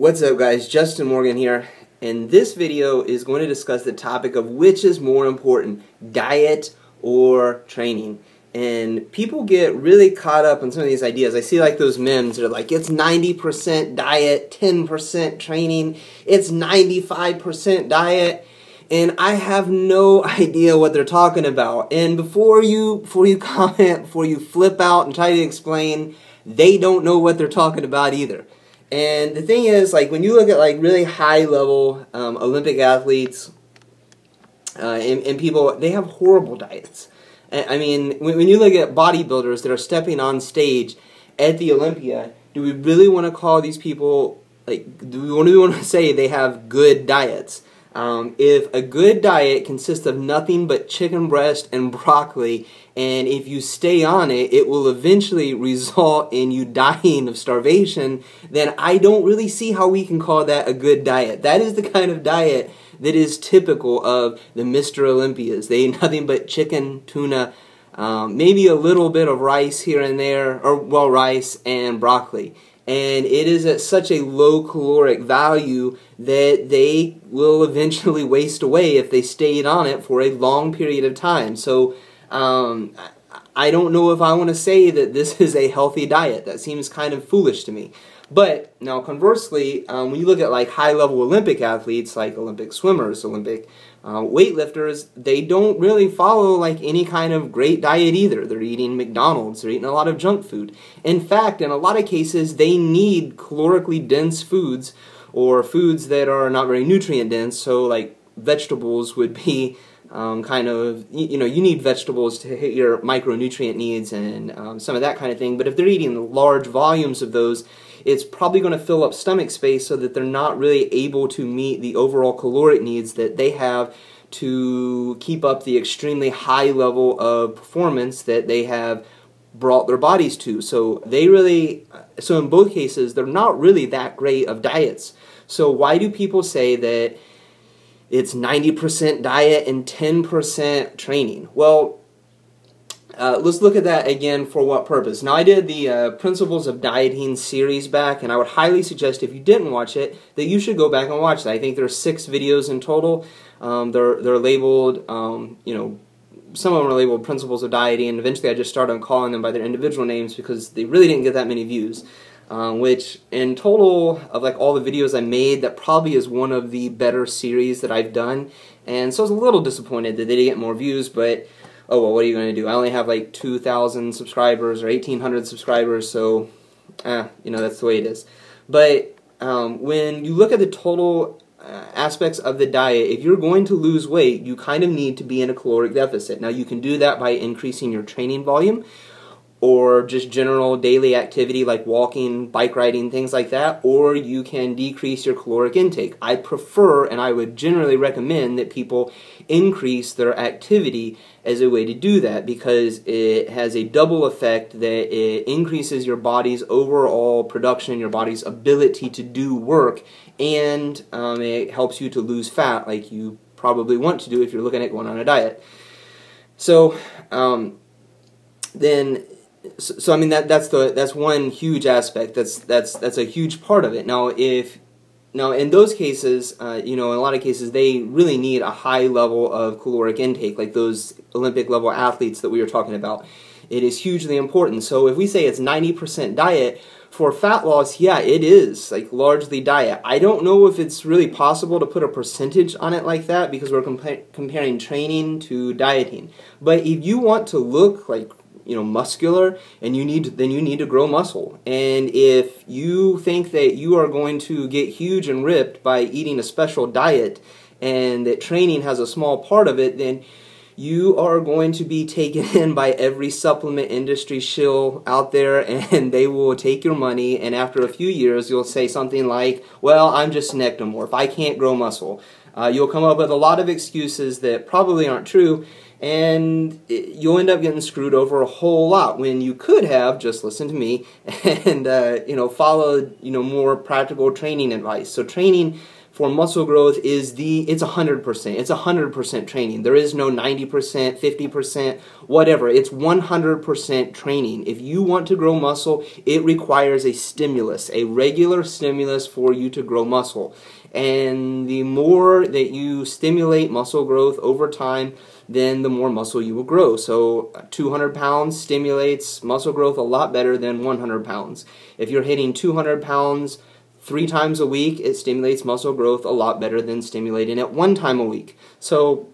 What's up, guys? Justin Morgan here, and this video is going to discuss the topic of which is more important, diet or training. And people get really caught up on some of these ideas. I see like those memes that are like, it's 90% diet, 10% training, it's 95% diet, and I have no idea what they're talking about. And before you comment, before you flip out and try to explain, they don't know what they're talking about either. And the thing is, like, when you look at like really high level Olympic athletes and people, they have horrible diets. I mean, when you look at bodybuilders that are stepping on stage at the Olympia, do we really want to call these people, like, do we really want to say they have good diets? If a good diet consists of nothing but chicken breast and broccoli, and if you stay on it, it will eventually result in you dying of starvation, then I don't really see how we can call that a good diet. That is the kind of diet that is typical of the Mr. Olympias. They eat nothing but chicken, tuna, maybe a little bit of rice here and there, or, well, rice and broccoli. And it is at such a low caloric value that they will eventually waste away if they stayed on it for a long period of time. So I don't know if I want to say that this is a healthy diet. That seems kind of foolish to me. But now conversely, when you look at like high-level Olympic athletes, like Olympic swimmers, Olympic weightlifters, they don't really follow like any kind of great diet either. They're eating McDonald's, they're eating a lot of junk food. In fact, in a lot of cases, they need calorically dense foods or foods that are not very nutrient dense, so like vegetables would be kind of, you know, you need vegetables to hit your micronutrient needs and some of that kind of thing, but if they're eating large volumes of those, it's probably going to fill up stomach space so that they're not really able to meet the overall caloric needs that they have to keep up the extremely high level of performance that they have brought their bodies to. So in both cases, they're not really that great of diets. So why do people say that it's 90% diet and 10% training? Well, let's look at that again for what purpose. Now, I did the Principles of Dieting series back, and I would highly suggest if you didn't watch it, that you should go back and watch that. I think there are 6 videos in total. They're labeled, you know, some of them are labeled Principles of Dieting, and eventually I just started calling them by their individual names because they really didn't get that many views. Which in total of like all the videos I made, that probably is one of the better series that I've done. And so I was a little disappointed that they didn't get more views, but oh well, what are you going to do? I only have like 2,000 subscribers or 1,800 subscribers, so you know, that's the way it is. But when you look at the total aspects of the diet, if you're going to lose weight, you kind of need to be in a caloric deficit. Now, you can do that by increasing your training volume, or just general daily activity like walking, bike riding, things like that, or you can decrease your caloric intake. I prefer, and I would generally recommend, that people increase their activity as a way to do that, because it has a double effect that it increases your body's overall production, your body's ability to do work, and it helps you to lose fat like you probably want to do if you're looking at going on a diet. So So I mean that's one huge aspect. That's a huge part of it. Now in those cases, you know, in a lot of cases they really need a high level of caloric intake, like those Olympic level athletes that we were talking about. It is hugely important. So if we say it's 90% diet for fat loss, yeah, it is like largely diet. I don't know if it's really possible to put a percentage on it like that because we're comparing training to dieting. But if you want to look like, you know, muscular, and then you need to grow muscle. And if you think that you are going to get huge and ripped by eating a special diet, and that training has a small part of it, then you are going to be taken in by every supplement industry shill out there, and they will take your money, and after a few years you'll say something like, well, I'm just an ectomorph, I can't grow muscle. You'll come up with a lot of excuses that probably aren't true, and you'll end up getting screwed over a whole lot when you could have just listened to me and you know, followed, you know, more practical training advice. So training for muscle growth is it's 100%. It's 100% training. There is no 90%, 50%, whatever. It's 100% training. If you want to grow muscle, it requires a stimulus, a regular stimulus for you to grow muscle. And the more that you stimulate muscle growth over time, then the more muscle you will grow. So 200 pounds stimulates muscle growth a lot better than 100 pounds. If you're hitting 200 pounds 3 times a week, it stimulates muscle growth a lot better than stimulating it 1 time a week. So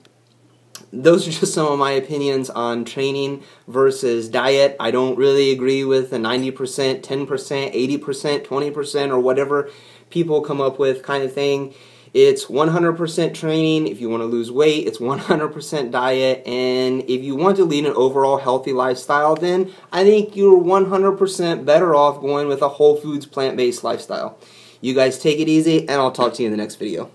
those are just some of my opinions on training versus diet. I don't really agree with the 90%, 10%, 80%, 20%, or whatever people come up with kind of thing. It's 100% training. If you want to lose weight, it's 100% diet. And if you want to lead an overall healthy lifestyle, then I think you're 100% better off going with a whole foods, plant-based lifestyle. You guys take it easy, and I'll talk to you in the next video.